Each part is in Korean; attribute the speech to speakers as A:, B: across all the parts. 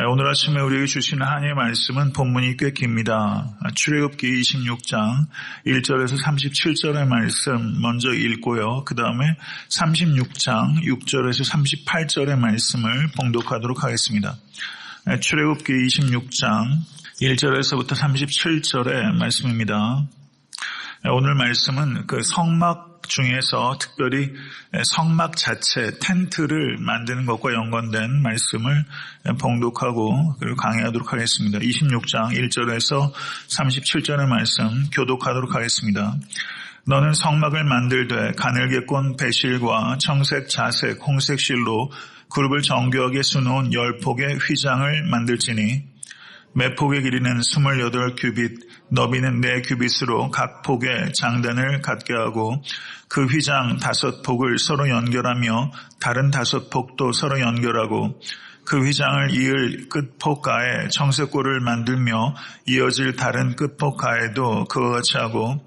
A: 오늘 아침에 우리에게 주시는 하나님의 말씀은 본문이 꽤 깁니다. 출애굽기 26장 1절에서 37절의 말씀 먼저 읽고요. 그 다음에 36장 6절에서 38절의 말씀을 봉독하도록 하겠습니다. 출애굽기 26장 1절에서부터 37절의 말씀입니다. 오늘 말씀은 그 성막 중에서 특별히 성막 자체 텐트를 만드는 것과 연관된 말씀을 봉독하고 그리고 강의하도록 하겠습니다. 26장 1절에서 37절의 말씀 교독하도록 하겠습니다. 너는 성막을 만들되 가늘게 꼰 배실과 청색, 자색, 홍색 실로 그룹을 정교하게 수놓은 10폭의 휘장을 만들지니 매 폭의 길이는 28규빗, 너비는 4규빗으로 각 폭에 장단을 갖게 하고 그 휘장 5폭을 서로 연결하며 다른 5폭도 서로 연결하고 그 휘장을 이을 끝폭가에 청색골을 만들며 이어질 다른 끝폭가에도 그와 같이 하고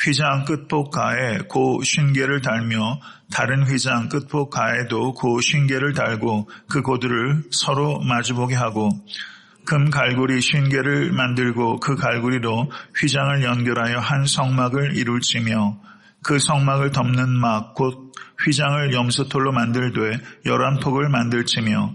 A: 휘장 끝폭가에 고 쉰개를 달며 다른 휘장 끝폭가에도 고 쉰개를 달고 그 고들을 서로 마주보게 하고 금 갈고리 50개를 만들고 그 갈고리로 휘장을 연결하여 한 성막을 이룰지며 그 성막을 덮는 막 곧 휘장을 염소털로 만들되 11폭을 만들지며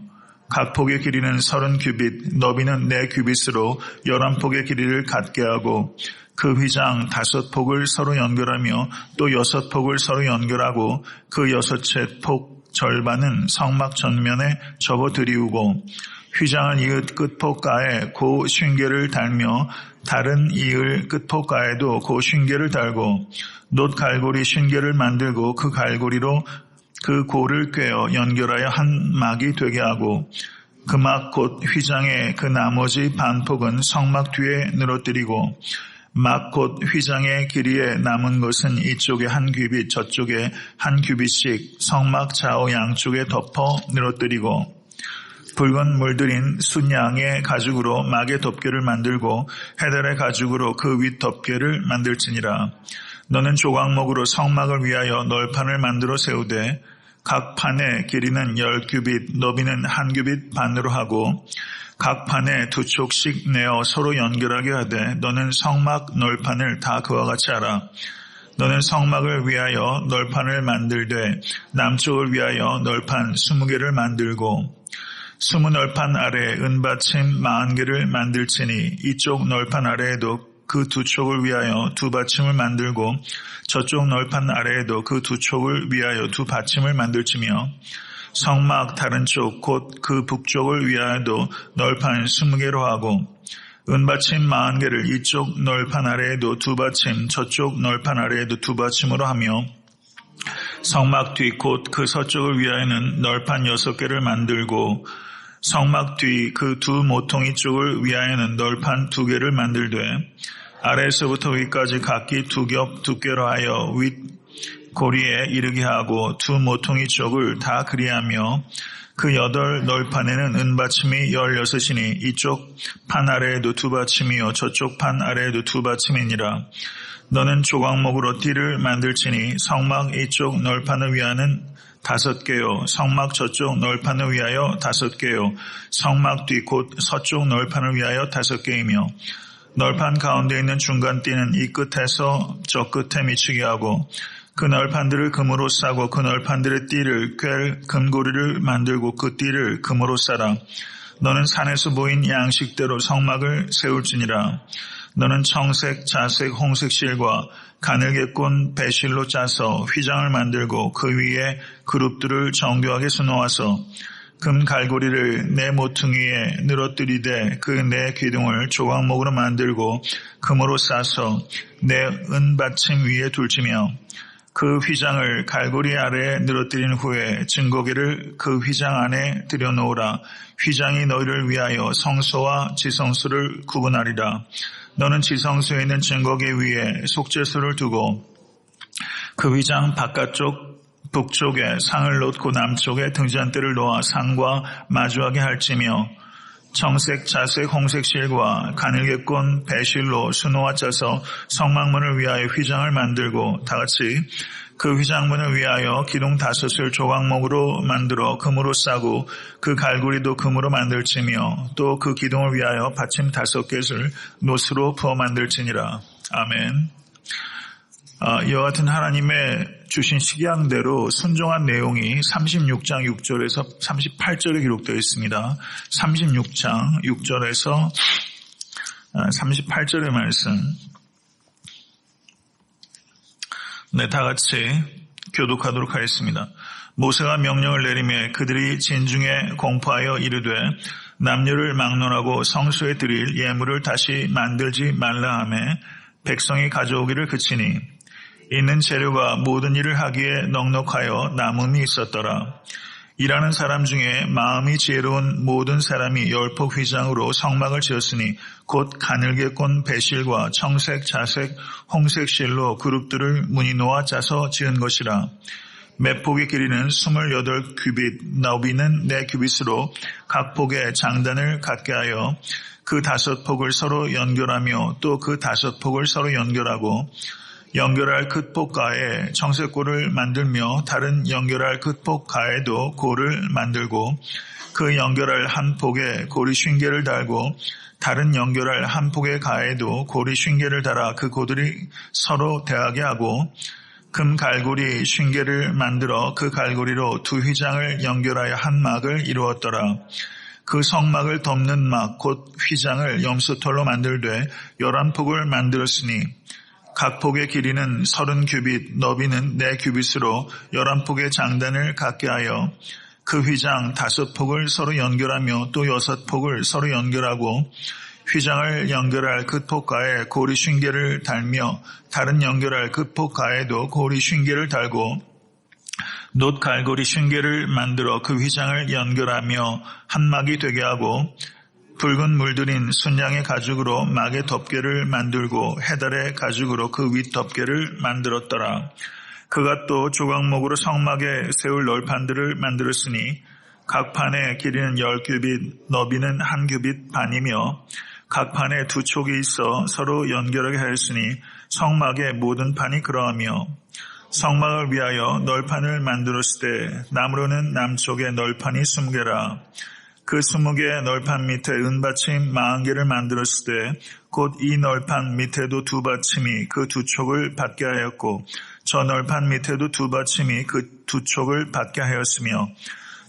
A: 각 폭의 길이는 30규빗, 너비는 4규빗으로 11폭의 길이를 갖게 하고 그 휘장 5폭을 서로 연결하며 또 6폭을 서로 연결하고 그 6채 폭 절반은 성막 전면에 접어들이우고 휘장을 이을 끝폭가에 고 50개를 달며 다른 이을 끝폭가에도 고 50개를 달고 놋 갈고리 50개를 만들고 그 갈고리로 그 고를 꿰어 연결하여 한 막이 되게 하고 그 막 곧 휘장의 그 나머지 반폭은 성막 뒤에 늘어뜨리고 막 곧 휘장의 길이에 남은 것은 이쪽에 한 규빗 저쪽에 한 규빗씩 성막 좌우 양쪽에 덮어 늘어뜨리고 붉은 물들인 순양의 가죽으로 막의 덮개를 만들고 헤달의 가죽으로 그 윗 덮개를 만들지니라. 너는 조각목으로 성막을 위하여 널판을 만들어 세우되 각 판의 길이는 10규빗, 너비는 1규빗 반으로 하고 각 판에 2촉씩 내어 서로 연결하게 하되 너는 성막 널판을 다 그와 같이 하라. 너는 성막을 위하여 널판을 만들되 남쪽을 위하여 널판 20개를 만들고 20널판 아래에 은받침 40개를 만들지니 이쪽 널판 아래에도 그 2촉을 위하여 2받침을 만들고 저쪽 널판 아래에도 그 2촉을 위하여 2받침을 만들지며 성막 다른 쪽 곧 그 북쪽을 위하여도 널판 20개로 하고 은받침 40개를 이쪽 널판 아래에도 2받침 저쪽 널판 아래에도 2받침으로 하며 성막 뒤 곧 그 서쪽을 위하여는 널판 6개를 만들고 성막 뒤 그 2 모퉁이 쪽을 위하여는 널판 2개를 만들되 아래에서부터 위까지 각기 2겹 두께로 하여 윗 고리에 이르게 하고 2 모퉁이 쪽을 다 그리하며 그 8 널판에는 은받침이 16이니 이쪽 판 아래에도 2받침이요 저쪽 판 아래에도 2받침이니라. 너는 조각목으로 띠를 만들지니 성막 이쪽 널판을 위하는 5개요. 성막 저쪽 널판을 위하여 5개요. 성막 뒤 곧 서쪽 널판을 위하여 5개이며 널판 가운데 있는 중간 띠는 이 끝에서 저 끝에 미치게 하고 그 널판들을 금으로 싸고 그 널판들의 띠를 꿰 금고리를 만들고 그 띠를 금으로 싸라. 너는 산에서 보인 양식대로 성막을 세울지니라. 너는 청색, 자색, 홍색 실과 가늘게 꼰 배실로 짜서 휘장을 만들고 그 위에 그룹들을 정교하게 수놓아서 금 갈고리를 4 모퉁이에 늘어뜨리되 그 4 기둥을 조각목으로 만들고 금으로 싸서 4 은받침 위에 둘지며 그 휘장을 갈고리 아래에 늘어뜨린 후에 증거기를 그 휘장 안에 들여놓으라. 휘장이 너희를 위하여 성소와 지성소를 구분하리라. 너는 지성소에 있는 증거기 위에 속죄소를 두고 그 휘장 바깥쪽 북쪽에 상을 놓고 남쪽에 등잔대를 놓아 상과 마주하게 할지며 청색, 자색, 홍색 실과 가늘게 꼰 배실로 수놓아 짜서 성막문을 위하여 휘장을 만들고 다같이 그 휘장문을 위하여 기둥 5을 조각목으로 만들어 금으로 싸고 그 갈고리도 금으로 만들지며 또 그 기둥을 위하여 받침 5개를 노스로 부어 만들지니라. 아멘. 이와 같은 하나님의 주신 식양대로 순종한 내용이 36장 6절에서 38절에 기록되어 있습니다. 36장 6절에서 38절의 말씀. 다 같이 교독하도록 하겠습니다. 모세가 명령을 내리매 그들이 진중에 공포하여 이르되 남녀를 막론하고 성소에 드릴 예물을 다시 만들지 말라 하매 백성이 가져오기를 그치니 있는 재료가 모든 일을 하기에 넉넉하여 남음이 있었더라. 일하는 사람 중에 마음이 지혜로운 모든 사람이 10폭 휘장으로 성막을 지었으니 곧 가늘게 꼰 배실과 청색, 자색, 홍색 실로 그룹들을 무늬 놓아 짜서 지은 것이라. 몇 폭의 길이는 28규빗, 너비는 4규빗으로 각 폭에 장단을 갖게 하여 그 5폭을 서로 연결하며 또 그 5폭을 서로 연결하고 연결할 끝폭 가에 청색골을 만들며 다른 연결할 끝폭 가에도 골을 만들고 그 연결할 한 폭에 고리 쉰개를 달고 다른 연결할 한 폭의 가에도 고리 쉰개를 달아 그 고들이 서로 대하게 하고 금 갈고리 쉰개를 만들어 그 갈고리로 2 휘장을 연결하여 한 막을 이루었더라. 그 성막을 덮는 막 곧 휘장을 염소털로 만들되 11폭을 만들었으니 각 폭의 길이는 30규빗, 너비는 4규빗으로 11폭의 장단을 갖게 하여 그 휘장 5폭을 서로 연결하며 또 6폭을 서로 연결하고 휘장을 연결할 끝폭가에 고리 쉰개를 달며 다른 연결할 끝폭가에도 고리 쉰개를 달고 놋 갈고리 쉰개를 만들어 그 휘장을 연결하며 한 막이 되게 하고 붉은 물들인 순양의 가죽으로 막의 덮개를 만들고 해달의 가죽으로 그 윗 덮개를 만들었더라. 그가 또 조각목으로 성막에 세울 널판들을 만들었으니 각 판의 길이는 10규빗, 너비는 1규빗 반이며 각 판에 2촉이 있어 서로 연결하게 하였으니 성막의 모든 판이 그러하며 성막을 위하여 널판을 만들었을 때 나무로는 남쪽에 널판이 20개라. 그 20개 널판 밑에 은받침 40개를 만들었을 때 곧 이 널판 밑에도 2 받침이 그 2촉을 받게 하였고 저 널판 밑에도 2 받침이 그 2촉을 받게 하였으며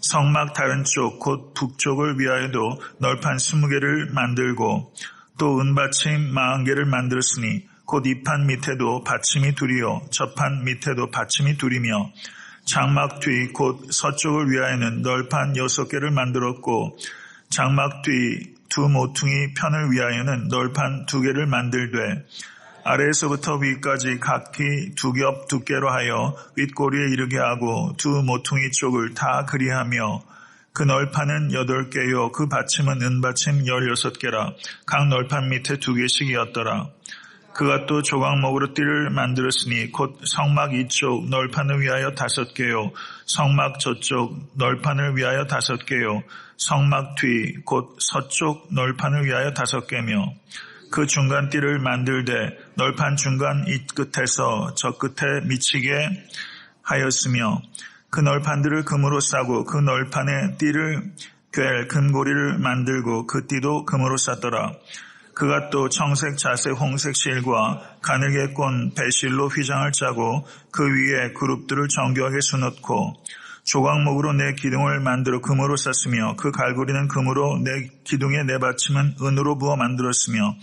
A: 성막 다른 쪽 곧 북쪽을 위하여도 널판 20개를 만들고 또 은받침 40개를 만들었으니 곧 이 판 밑에도 받침이 2이요 저 판 밑에도 받침이 2이며 장막 뒤 곧 서쪽을 위하여는 널판 6개를 만들었고 장막 뒤 2 모퉁이 편을 위하여는 널판 2개를 만들되 아래에서부터 위까지 각기 2겹 두께로 하여 윗꼬리에 이르게 하고 2 모퉁이 쪽을 다 그리하며 그 널판은 8개요 그 받침은 은받침 16개라. 각 널판 밑에 2개씩이었더라. 그가 또 조각목으로 띠를 만들었으니 곧 성막 이쪽 널판을 위하여 5개요 성막 저쪽 널판을 위하여 5개요 성막 뒤 곧 서쪽 널판을 위하여 5개며 그 중간 띠를 만들되 널판 중간 이 끝에서 저 끝에 미치게 하였으며 그 널판들을 금으로 싸고 그 널판에 띠를 꿰 금고리를 만들고 그 띠도 금으로 쌌더라. 그가 또 청색, 자색, 홍색 실과 가늘게 꼰 배실로 휘장을 짜고 그 위에 그룹들을 정교하게 수놓고 조각목으로 내 기둥을 만들어 금으로 쌌으며 그 갈고리는 금으로 내 기둥의 네 받침은 은으로 부어 만들었으며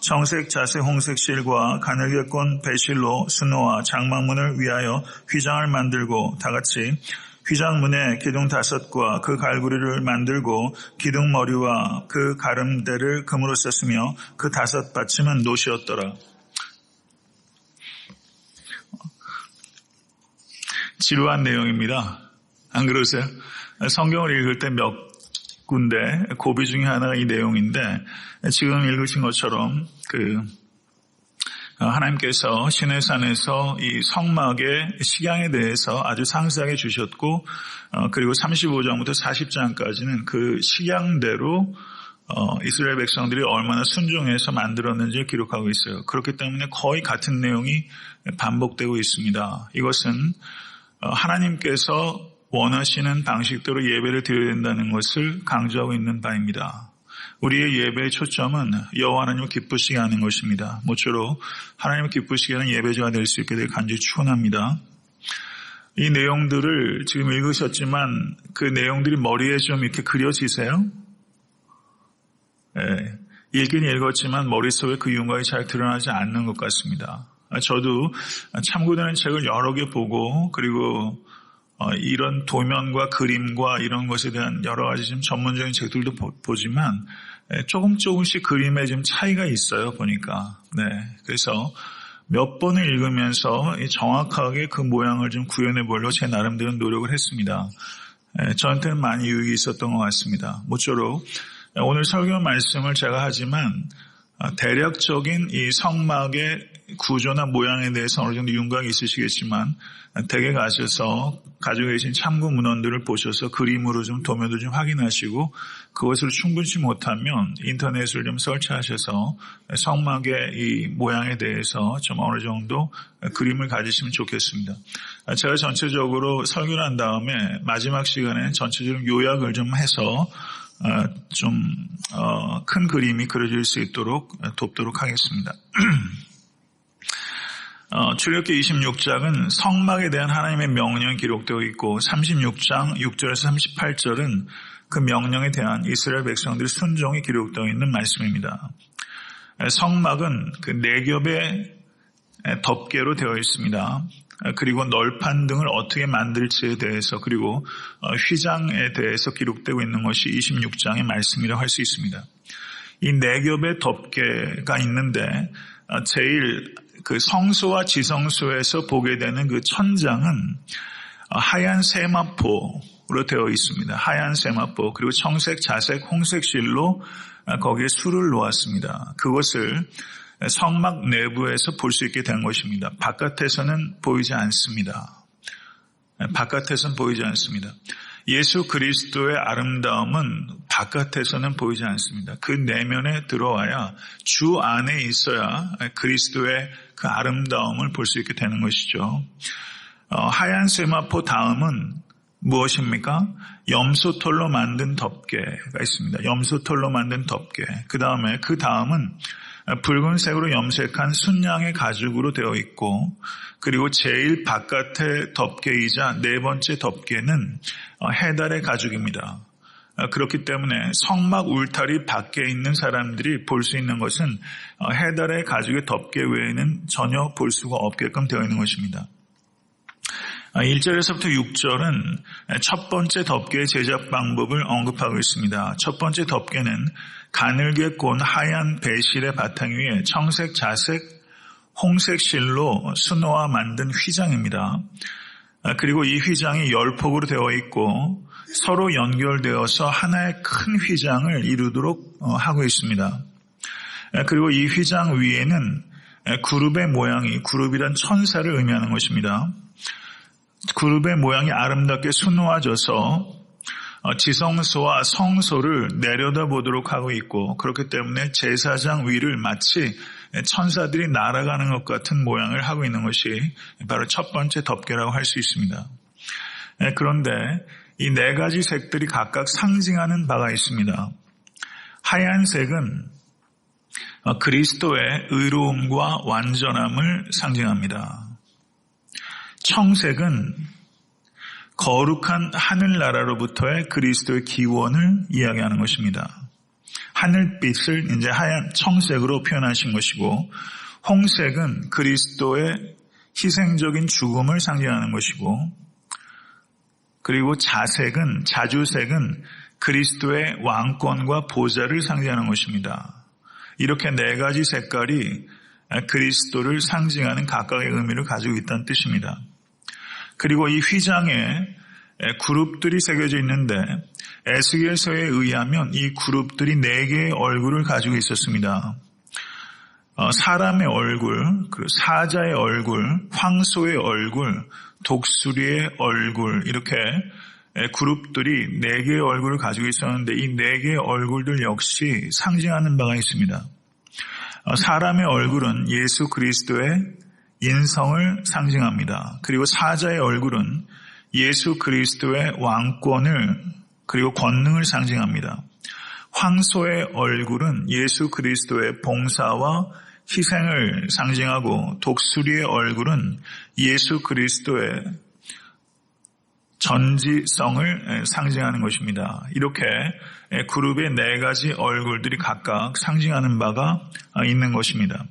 A: 청색, 자색, 홍색 실과 가늘게 꼰 배실로 수놓아 장막문을 위하여 휘장을 만들고 다같이 휘장문에 기둥 5과 그 갈고리를 만들고 기둥머리와 그 가름대를 금으로 썼으며 그 5 받침은 놋이었더라. 지루한 내용입니다. 안 그러세요? 성경을 읽을 때 몇 군데 고비 중에 하나가 이 내용인데 지금 읽으신 것처럼 하나님께서 시내산에서 이 성막의 식양에 대해서 아주 상세하게 주셨고 그리고 35장부터 40장까지는 그 식양대로 이스라엘 백성들이 얼마나 순종해서 만들었는지를 기록하고 있어요. 그렇기 때문에 거의 같은 내용이 반복되고 있습니다. 이것은 하나님께서 원하시는 방식대로 예배를 드려야 된다는 것을 강조하고 있는 바입니다. 우리의 예배의 초점은 여호와 하나님을 기쁘시게 하는 것입니다. 모쪼록 하나님을 기쁘시게 하는 예배자가 될 수 있게 되길 간절히 축원합니다. 이 내용들을 지금 읽으셨지만 그 내용들이 머리에 좀 이렇게 그려지세요? 예, 읽긴 읽었지만 머릿속에 그 윤곽이 잘 드러나지 않는 것 같습니다. 저도 참고되는 책을 여러 개 보고 그리고 이런 도면과 그림과 이런 것에 대한 여러 가지 좀 전문적인 책들도 보지만 조금씩 그림에 좀 차이가 있어요, 보니까. 네. 그래서 몇 번을 읽으면서 정확하게 그 모양을 좀 구현해 보려고 제 나름대로 노력을 했습니다. 저한테는 많이 유익이 있었던 것 같습니다. 모쪼록 오늘 설교 말씀을 제가 하지만 대략적인 이 성막의 구조나 모양에 대해서 어느 정도 윤곽이 있으시겠지만 댁에 가셔서 가지고 계신 참고 문헌들을 보셔서 그림으로 좀 도면도 좀 확인하시고 그것으로 충분치 못하면 인터넷을 좀 설치하셔서 성막의 이 모양에 대해서 좀 어느 정도 그림을 가지시면 좋겠습니다. 제가 전체적으로 설교를 한 다음에 마지막 시간에 전체적으로 요약을 좀 해서 큰 그림이 그려질 수 있도록 돕도록 하겠습니다. 출애굽기 26장은 성막에 대한 하나님의 명령이 기록되어 있고 36장 6절에서 38절은 그 명령에 대한 이스라엘 백성들의 순종이 기록되어 있는 말씀입니다. 성막은 그 4겹의 덮개로 되어 있습니다. 그리고 널판 등을 어떻게 만들지에 대해서 그리고 휘장에 대해서 기록되고 있는 것이 26장의 말씀이라고 할 수 있습니다. 이 4겹의 덮개가 있는데 제일 그 성소와 지성소에서 보게 되는 그 천장은 하얀 세마포로 되어 있습니다. 하얀 세마포 그리고 청색, 자색, 홍색 실로 거기에 술을 놓았습니다. 그것을 성막 내부에서 볼 수 있게 된 것입니다. 바깥에서는 보이지 않습니다. 바깥에서는 보이지 않습니다. 예수 그리스도의 아름다움은 바깥에서는 보이지 않습니다. 그 내면에 들어와야 주 안에 있어야 그리스도의 그 아름다움을 볼 수 있게 되는 것이죠. 하얀 세마포 다음은 무엇입니까? 염소털로 만든 덮개가 있습니다. 염소털로 만든 덮개. 그 다음은 붉은색으로 염색한 순양의 가죽으로 되어 있고 그리고 제일 바깥의 덮개이자 4번째 덮개는 해달의 가죽입니다. 그렇기 때문에 성막 울타리 밖에 있는 사람들이 볼 수 있는 것은 해달의 가죽의 덮개 외에는 전혀 볼 수가 없게끔 되어 있는 것입니다. 1절에서부터 6절은 첫 번째 덮개의 제작 방법을 언급하고 있습니다. 첫 번째 덮개는 가늘게 꼰 하얀 배실의 바탕 위에 청색, 자색, 홍색 실로 수놓아 만든 휘장입니다. 그리고 이 휘장이 10폭으로 되어 있고 서로 연결되어서 하나의 큰 휘장을 이루도록 하고 있습니다. 그리고 이 휘장 위에는 그룹의 모양이 그룹이란 천사를 의미하는 것입니다. 그룹의 모양이 아름답게 수놓아져서 지성소와 성소를 내려다보도록 하고 있고 그렇기 때문에 제사장 위를 마치 천사들이 날아가는 것 같은 모양을 하고 있는 것이 바로 첫 번째 덮개라고 할 수 있습니다. 그런데 이 4가지 색들이 각각 상징하는 바가 있습니다. 하얀색은 그리스도의 의로움과 완전함을 상징합니다. 청색은 거룩한 하늘나라로부터의 그리스도의 기원을 이야기하는 것입니다. 하늘빛을 이제 하얀 청색으로 표현하신 것이고, 홍색은 그리스도의 희생적인 죽음을 상징하는 것이고, 그리고 자주색은 그리스도의 왕권과 보좌를 상징하는 것입니다. 이렇게 4가지 색깔이 그리스도를 상징하는 각각의 의미를 가지고 있다는 뜻입니다. 그리고 이 휘장에 그룹들이 새겨져 있는데 에스겔서에 의하면 이 그룹들이 4개의 얼굴을 가지고 있었습니다. 사람의 얼굴, 사자의 얼굴, 황소의 얼굴, 독수리의 얼굴 이렇게 그룹들이 4개의 얼굴을 가지고 있었는데 이 4개의 얼굴들 역시 상징하는 바가 있습니다. 사람의 얼굴은 예수 그리스도의 인성을 상징합니다. 그리고 사자의 얼굴은 예수 그리스도의 왕권을 그리고 권능을 상징합니다. 황소의 얼굴은 예수 그리스도의 봉사와 희생을 상징하고 독수리의 얼굴은 예수 그리스도의 전지성을 상징하는 것입니다. 이렇게 그룹의 4가지 얼굴들이 각각 상징하는 바가 있는 것입니다.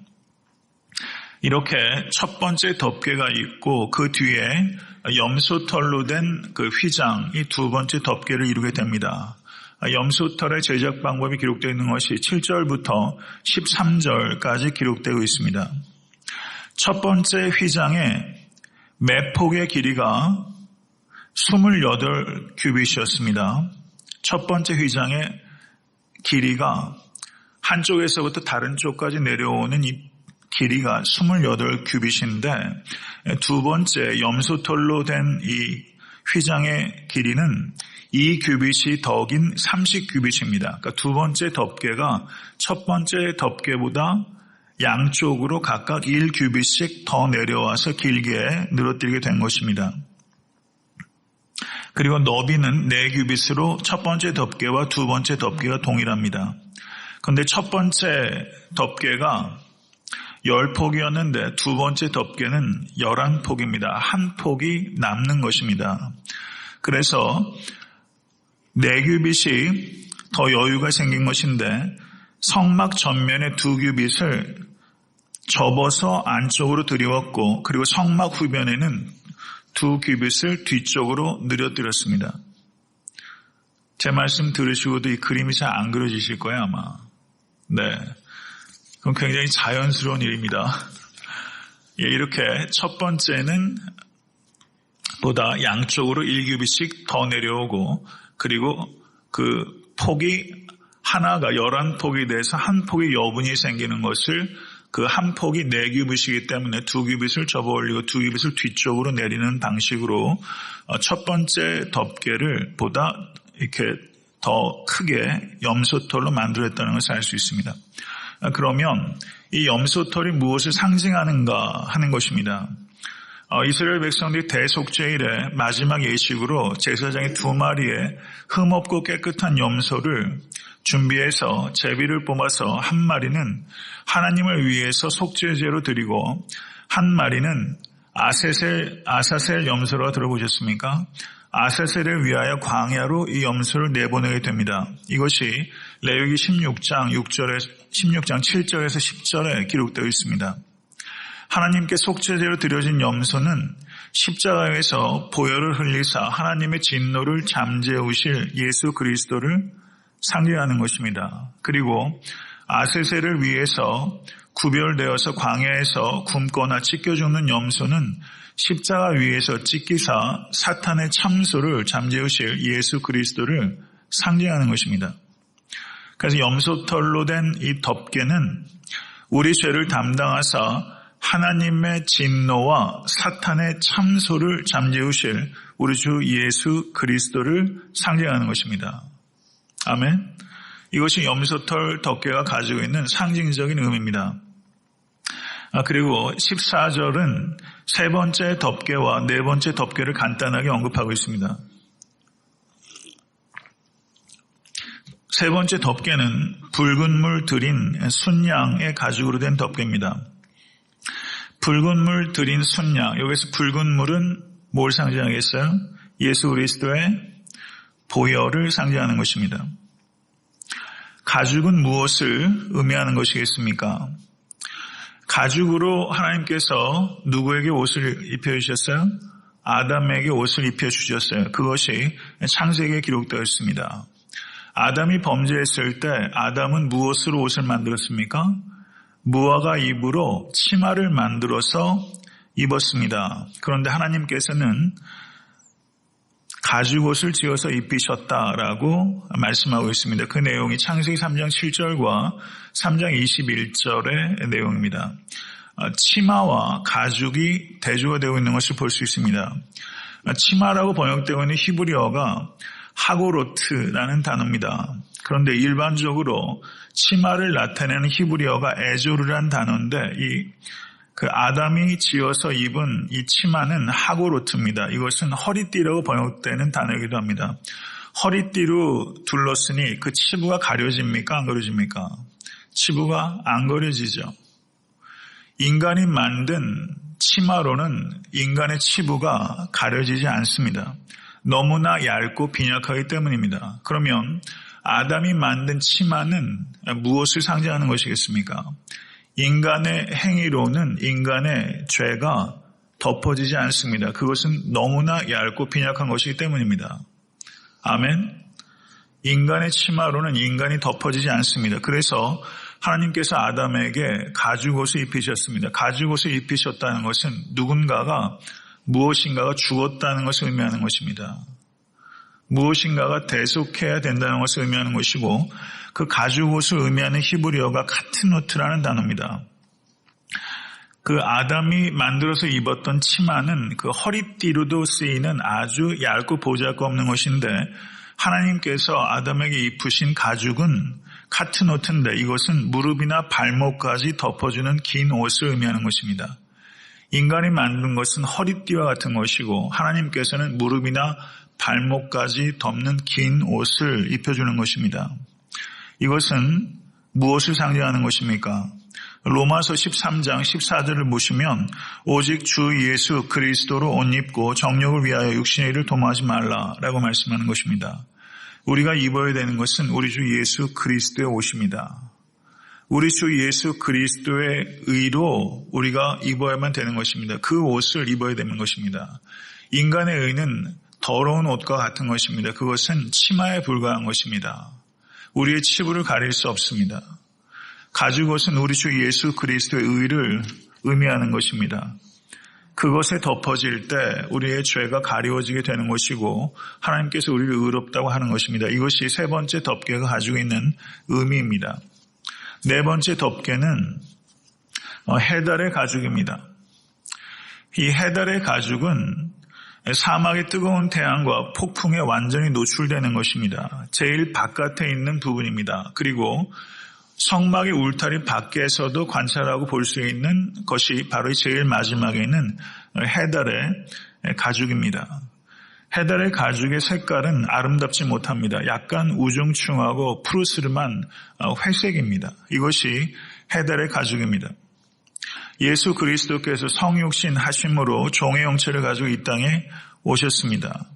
A: 이렇게 첫 번째 덮개가 있고 그 뒤에 염소털로 된 그 휘장이 두 번째 덮개를 이루게 됩니다. 염소털의 제작 방법이 기록되어 있는 것이 7절부터 13절까지 기록되고 있습니다. 첫 번째 휘장의 매폭의 길이가 28규빗이었습니다. 첫 번째 휘장의 길이가 한쪽에서부터 다른 쪽까지 내려오는 이 길이가 28규빗인데 두 번째 염소털로 된 이 휘장의 길이는 2규빗이 더 긴 30규빗입니다. 그러니까 두 번째 덮개가 첫 번째 덮개보다 양쪽으로 각각 1규빗씩 더 내려와서 길게 늘어뜨리게 된 것입니다. 그리고 너비는 4규빗으로 첫 번째 덮개와 두 번째 덮개가 동일합니다. 그런데 첫 번째 덮개가 10폭이었는데 두 번째 덮개는 11폭입니다. 한 폭이 남는 것입니다. 그래서 4규빗이 더 여유가 생긴 것인데 성막 전면의 2규빗을 접어서 안쪽으로 들이웠고 그리고 성막 후변에는 2규빗을 뒤쪽으로 늘어뜨렸습니다. 제 말씀 들으시고도 이 그림이 잘 안 그려지실 거예요 아마. 네, 그럼 굉장히 자연스러운 일입니다. 이렇게 첫 번째는 보다 양쪽으로 1규빗씩 더 내려오고 그리고 그 폭이 하나가 11폭이 돼서 한 폭의 여분이 생기는 것을 그 한 폭이 4규빗이기 때문에 2규빗을 접어 올리고 2규빗을 뒤쪽으로 내리는 방식으로 첫 번째 덮개를 보다 이렇게 더 크게 염소털로 만들었다는 것을 알 수 있습니다. 그러면 이 염소털이 무엇을 상징하는가 하는 것입니다. 이스라엘 백성들이 대속죄일에 마지막 예식으로 제사장의 2마리의 흠없고 깨끗한 염소를 준비해서 제비를 뽑아서 한 마리는 하나님을 위해서 속죄제로 드리고 한 마리는 아사셀 염소라고 들어보셨습니까? 아사셀을 위하여 광야로 이 염소를 내보내게 됩니다. 이것이 레위기 16장 7절에서 10절에 기록되어 있습니다. 하나님께 속죄제로 드려진 염소는 십자가에서 보혈을 흘리사 하나님의 진노를 잠재우실 예수 그리스도를 상징하는 것입니다. 그리고 아세셀을 위해서 구별되어서 광야에서 굶거나 찢겨 죽는 염소는 십자가 위에서 찢기사 사탄의 참소를 잠재우실 예수 그리스도를 상징하는 것입니다. 그래서 염소털로 된 이 덮개는 우리 죄를 담당하사 하나님의 진노와 사탄의 참소를 잠재우실 우리 주 예수 그리스도를 상징하는 것입니다. 아멘. 이것이 염소털 덮개가 가지고 있는 상징적인 의미입니다. 그리고 14절은 세 번째 덮개와 네 번째 덮개를 간단하게 언급하고 있습니다. 세 번째 덮개는 붉은 물 들인 순양의 가죽으로 된 덮개입니다. 붉은 물 들인 순양, 여기서 붉은 물은 뭘 상징하겠어요? 예수 그리스도의 보혈을 상징하는 것입니다. 가죽은 무엇을 의미하는 것이겠습니까? 가죽으로 하나님께서 누구에게 옷을 입혀주셨어요? 아담에게 옷을 입혀주셨어요. 그것이 창세기에 기록되어 있습니다. 아담이 범죄했을 때 아담은 무엇으로 옷을 만들었습니까? 무화과 잎으로 치마를 만들어서 입었습니다. 그런데 하나님께서는 가죽옷을 지어서 입히셨다라고 말씀하고 있습니다. 그 내용이 창세기 3장 7절과 3장 21절의 내용입니다. 치마와 가죽이 대조가 되고 있는 것을 볼 수 있습니다. 치마라고 번역되고 있는 히브리어가 하고로트라는 단어입니다. 그런데 일반적으로 치마를 나타내는 히브리어가 에조르라는 단어인데 그 아담이 지어서 입은 이 치마는 하고로트입니다. 이것은 허리띠라고 번역되는 단어이기도 합니다. 허리띠로 둘렀으니 그 치부가 가려집니까? 안 가려집니까? 치부가 안 가려지죠. 인간이 만든 치마로는 인간의 치부가 가려지지 않습니다. 너무나 얇고 빈약하기 때문입니다. 그러면 아담이 만든 치마는 무엇을 상징하는 것이겠습니까? 인간의 행위로는 인간의 죄가 덮어지지 않습니다. 그것은 너무나 얇고 빈약한 것이기 때문입니다. 아멘. 인간의 치마로는 인간이 덮어지지 않습니다. 그래서 하나님께서 아담에게 가죽옷을 입히셨습니다. 가죽옷을 입히셨다는 것은 누군가가 무엇인가가 죽었다는 것을 의미하는 것입니다. 무엇인가가 대속해야 된다는 것을 의미하는 것이고 그 가죽옷을 의미하는 히브리어가 카트노트라는 단어입니다. 그 아담이 만들어서 입었던 치마는 그 허리띠로도 쓰이는 아주 얇고 보잘것없는 것인데 하나님께서 아담에게 입히신 가죽은 카트노트인데 이것은 무릎이나 발목까지 덮어주는 긴 옷을 의미하는 것입니다. 인간이 만든 것은 허리띠와 같은 것이고 하나님께서는 무릎이나 발목까지 덮는 긴 옷을 입혀주는 것입니다. 이것은 무엇을 상징하는 것입니까? 로마서 13장 14절을 보시면 오직 주 예수 그리스도로 옷 입고 정욕을 위하여 육신의 일을 도모하지 말라라고 말씀하는 것입니다. 우리가 입어야 되는 것은 우리 주 예수 그리스도의 옷입니다. 우리 주 예수 그리스도의 의로 우리가 입어야만 되는 것입니다. 그 옷을 입어야 되는 것입니다. 인간의 의는 더러운 옷과 같은 것입니다. 그것은 치마에 불과한 것입니다. 우리의 치부를 가릴 수 없습니다. 가죽옷은 우리 주 예수 그리스도의 의를 의미하는 것입니다. 그것에 덮어질 때 우리의 죄가 가리워지게 되는 것이고 하나님께서 우리를 의롭다고 하는 것입니다. 이것이 세 번째 덮개가 가지고 있는 의미입니다. 네 번째 덮개는 해달의 가죽입니다. 이 해달의 가죽은 사막의 뜨거운 태양과 폭풍에 완전히 노출되는 것입니다. 제일 바깥에 있는 부분입니다. 그리고 성막의 울타리 밖에서도 관찰하고 볼 수 있는 것이 바로 제일 마지막에 있는 해달의 가죽입니다. 해달의 가죽의 색깔은 아름답지 못합니다. 약간 우중충하고 푸르스름한 회색입니다. 이것이 해달의 가죽입니다. 예수 그리스도께서 성육신 하심으로 종의 형체를 가지고 이 땅에 오셨습니다.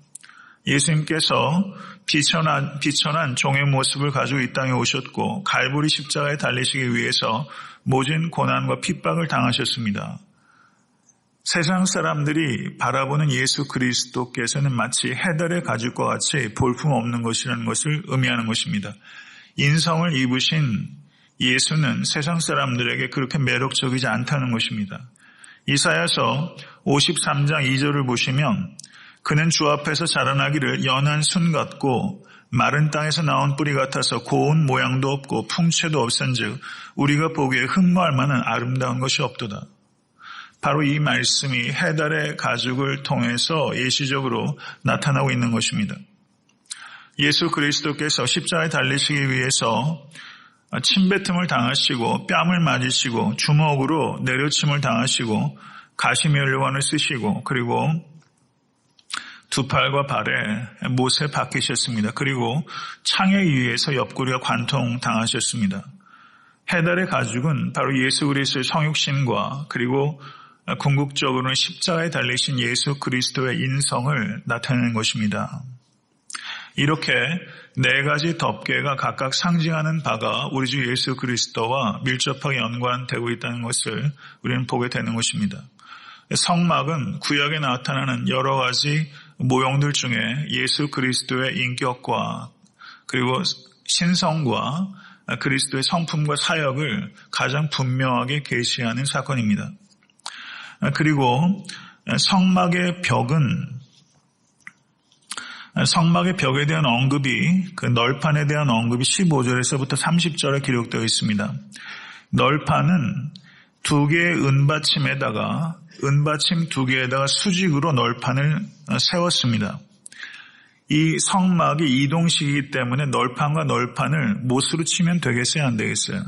A: 예수님께서 비천한 종의 모습을 가지고 이 땅에 오셨고 갈보리 십자가에 달리시기 위해서 모진 고난과 핍박을 당하셨습니다. 세상 사람들이 바라보는 예수 그리스도께서는 마치 해달의 가죽과 같이 볼품없는 것이라는 것을 의미하는 것입니다. 인성을 입으신 예수는 세상 사람들에게 그렇게 매력적이지 않다는 것입니다. 이사야서 53장 2절을 보시면 그는 주 앞에서 자라나기를 연한 순 같고 마른 땅에서 나온 뿌리 같아서 고운 모양도 없고 풍채도 없은즉 우리가 보기에 흠모할 만한 아름다운 것이 없도다. 바로 이 말씀이 해달의 가죽을 통해서 예시적으로 나타나고 있는 것입니다. 예수 그리스도께서 십자가에 달리시기 위해서 침뱉음을 당하시고 뺨을 맞으시고 주먹으로 내려침을 당하시고 가시면류관을 쓰시고 그리고 두 팔과 발에 못에 박히셨습니다. 그리고 창에 의해서 옆구리가 관통당하셨습니다. 해달의 가죽은 바로 예수 그리스도의 성육신과 그리고 궁극적으로는 십자가에 달리신 예수 그리스도의 인성을 나타내는 것입니다. 이렇게 네 가지 덮개가 각각 상징하는 바가 우리 주 예수 그리스도와 밀접하게 연관되고 있다는 것을 우리는 보게 되는 것입니다. 성막은 구약에 나타나는 여러 가지 모형들 중에 예수 그리스도의 인격과 그리고 신성과 그리스도의 성품과 사역을 가장 분명하게 계시하는 사건입니다. 그리고 성막의 벽에 대한 언급이 그 널판에 대한 언급이 15절에서부터 30절에 기록되어 있습니다. 널판은 두 개의 은받침에다가 은받침 두 개에다가 수직으로 널판을 세웠습니다. 이 성막이 이동식이기 때문에 널판과 널판을 못으로 치면 되겠어요? 안 되겠어요?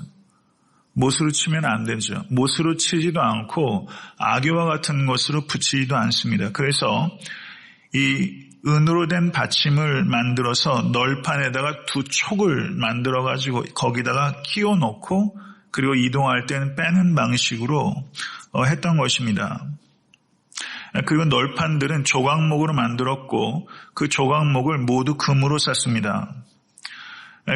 A: 못으로 치면 안 되죠. 못으로 치지도 않고 악교와 같은 것으로 붙이지도 않습니다. 그래서 이 은으로 된 받침을 만들어서 널판에다가 두 촉을 만들어 가지고 거기다가 끼워 놓고 그리고 이동할 때는 빼는 방식으로 했던 것입니다. 그리고 널판들은 조각목으로 만들었고 그 조각목을 모두 금으로 쌌습니다.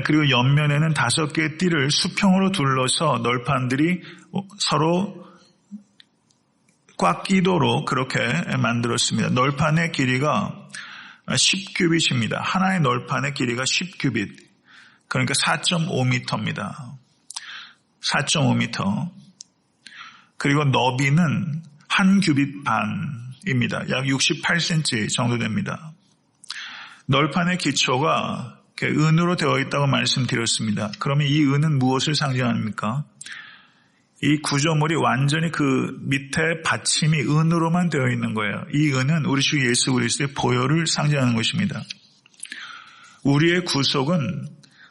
A: 그리고 옆면에는 5개의 띠를 수평으로 둘러서 널판들이 서로 꽉 끼도록 그렇게 만들었습니다. 널판의 길이가 10규빗입니다. 하나의 널판의 길이가 10규빗, 그러니까 4.5m입니다. 4.5m. 그리고 너비는 1규빗 반입니다. 약 68cm 정도 됩니다. 널판의 기초가 은으로 되어 있다고 말씀드렸습니다. 그러면 이 은은 무엇을 상징합니까? 이 구조물이 완전히 그 밑에 받침이 은으로만 되어 있는 거예요. 이 은은 우리 주 예수 그리스도의 보혈을 상징하는 것입니다. 우리의 구속은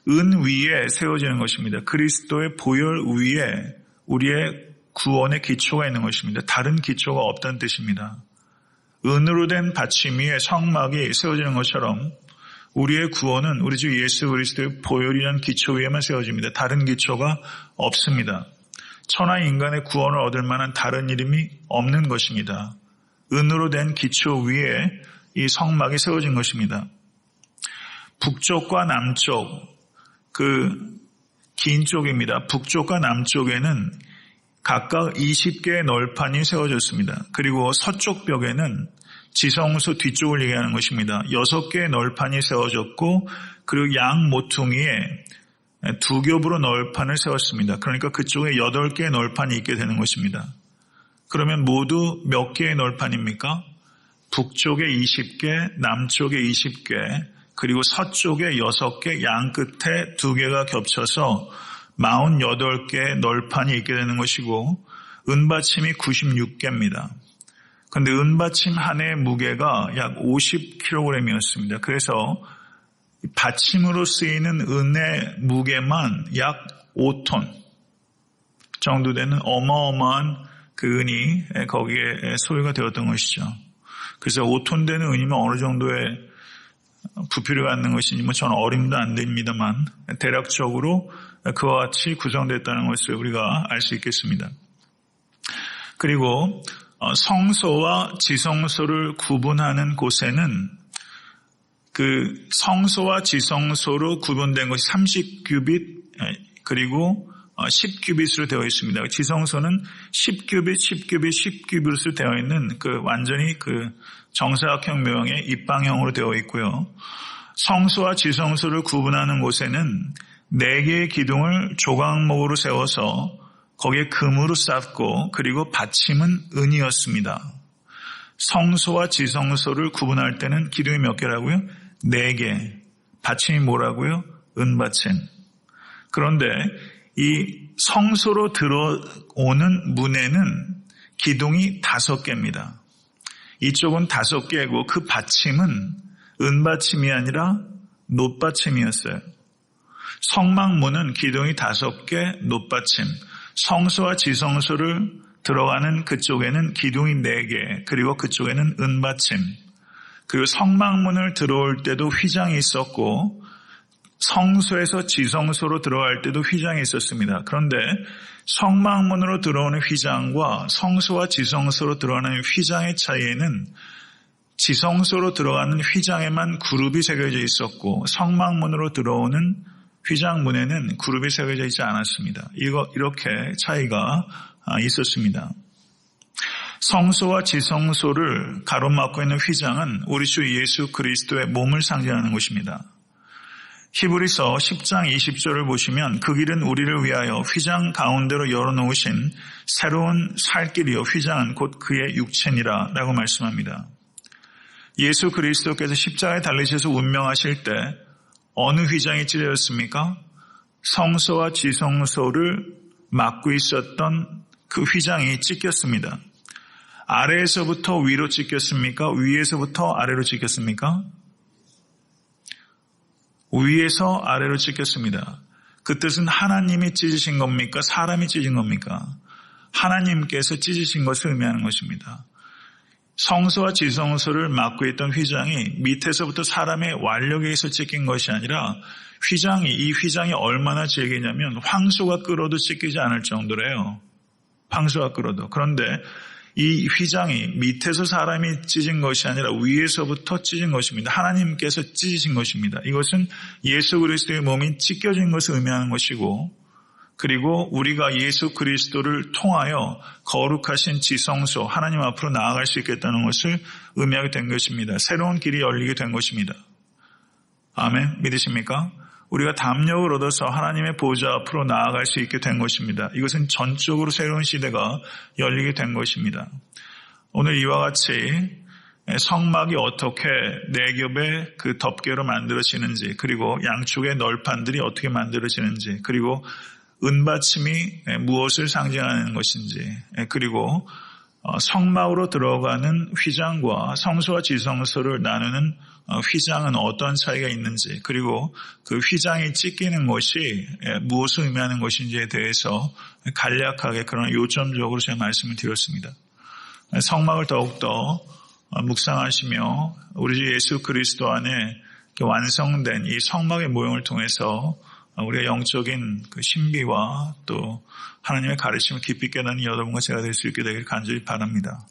A: 은 위에 세워지는 것입니다. 그리스도의 보혈 위에 우리의 구원의 기초가 있는 것입니다. 다른 기초가 없다는 뜻입니다. 은으로 된 받침 위에 성막이 세워지는 것처럼 우리의 구원은 우리 주 예수 그리스도의 보혈이라는 기초 위에만 세워집니다. 다른 기초가 없습니다. 천하 인간의 구원을 얻을 만한 다른 이름이 없는 것입니다. 은으로 된 기초 위에 이 성막이 세워진 것입니다. 북쪽과 남쪽, 그 긴 쪽입니다. 북쪽과 남쪽에는 각각 20개의 널판이 세워졌습니다. 그리고 서쪽 벽에는 지성소 뒤쪽을 얘기하는 것입니다. 6개의 널판이 세워졌고 그리고 양 모퉁이에 2겹으로 널판을 세웠습니다. 그러니까 그쪽에 8개의 널판이 있게 되는 것입니다. 그러면 모두 몇 개의 널판입니까? 북쪽에 20개, 남쪽에 20개, 그리고 서쪽에 6개, 양 끝에 2개가 겹쳐서 48개의 널판이 있게 되는 것이고 은받침이 96개입니다. 그런데 은받침 한 해의 무게가 약 50kg이었습니다. 그래서 받침으로 쓰이는 은의 무게만 약 5톤 정도 되는 어마어마한 그 은이 거기에 소유가 되었던 것이죠. 그래서 5톤 되는 은이면 어느 정도의 부피를 갖는 것인지 저는 어림도 안 됩니다만 대략적으로 그와 같이 구성됐다는 것을 우리가 알 수 있겠습니다. 그리고 성소와 지성소를 구분하는 곳에는 그 성소와 지성소로 구분된 것이 30규빗 그리고 10규빗으로 되어 있습니다. 지성소는 10규빗, 10규빗, 10규빗으로 되어 있는 그 완전히 그 정사각형 모양의 입방형으로 되어 있고요. 성소와 지성소를 구분하는 곳에는 4개의 기둥을 조각목으로 세워서 거기에 금으로 쌓고 그리고 받침은 은이었습니다. 성소와 지성소를 구분할 때는 기둥이 몇 개라고요? 4개. 받침이 뭐라고요? 은받침. 그런데 이 성소로 들어오는 문에는 기둥이 5개입니다. 이쪽은 5개고 그 받침은 은받침이 아니라 놋받침이었어요. 성막문은 기둥이 5개, 놋받침. 성소와 지성소를 들어가는 그쪽에는 기둥이 4개, 그리고 그쪽에는 은받침. 그리고 성막문을 들어올 때도 휘장이 있었고 성소에서 지성소로 들어갈 때도 휘장이 있었습니다. 그런데 성막문으로 들어오는 휘장과 성소와 지성소로 들어가는 휘장의 차이에는 지성소로 들어가는 휘장에만 그룹이 새겨져 있었고 성막문으로 들어오는 휘장문에는 그룹이 새겨져 있지 않았습니다. 이렇게 차이가 있었습니다. 성소와 지성소를 가로막고 있는 휘장은 우리 주 예수 그리스도의 몸을 상징하는 것입니다. 히브리서 10장 20절을 보시면 그 길은 우리를 위하여 휘장 가운데로 열어놓으신 새로운 살길이요 휘장은 곧 그의 육체니라 라고 말씀합니다. 예수 그리스도께서 십자가에 달리셔서 운명하실 때 어느 휘장이 찢어졌습니까? 성소와 지성소를 막고 있었던 그 휘장이 찢겼습니다. 아래에서부터 위로 찢겼습니까? 위에서부터 아래로 찢겼습니까? 위에서 아래로 찢겼습니다. 그 뜻은 하나님이 찢으신 겁니까? 사람이 찢은 겁니까? 하나님께서 찢으신 것을 의미하는 것입니다. 성소와 지성소를 막고 있던 휘장이 밑에서부터 사람의 완력에 의해서 찢긴 것이 아니라 이 휘장이 얼마나 질기냐면 황소가 끌어도 찢기지 않을 정도래요. 황소가 끌어도. 그런데 이 휘장이 밑에서 사람이 찢은 것이 아니라 위에서부터 찢은 것입니다. 하나님께서 찢으신 것입니다. 이것은 예수 그리스도의 몸이 찢겨진 것을 의미하는 것이고, 그리고 우리가 예수 그리스도를 통하여 거룩하신 지성소 하나님 앞으로 나아갈 수 있겠다는 것을 의미하게 된 것입니다. 새로운 길이 열리게 된 것입니다. 아멘. 믿으십니까? 우리가 담력을 얻어서 하나님의 보좌 앞으로 나아갈 수 있게 된 것입니다. 이것은 전적으로 새로운 시대가 열리게 된 것입니다. 오늘 이와 같이 성막이 어떻게 네 겹의 그 덮개로 만들어지는지, 그리고 양쪽의 널판들이 어떻게 만들어지는지, 그리고 은받침이 무엇을 상징하는 것인지, 그리고 성막으로 들어가는 휘장과 성소와 지성소를 나누는 휘장은 어떤 차이가 있는지, 그리고 그 휘장이 찢기는 것이 무엇을 의미하는 것인지에 대해서 간략하게 그러나 요점적으로 제가 말씀을 드렸습니다. 성막을 더욱더 묵상하시며 우리 주 예수 그리스도 안에 완성된 이 성막의 모형을 통해서 우리가 영적인 그 신비와 또 하나님의 가르침을 깊이 깨닫는 여러분과 제가 될 수 있게 되길 간절히 바랍니다.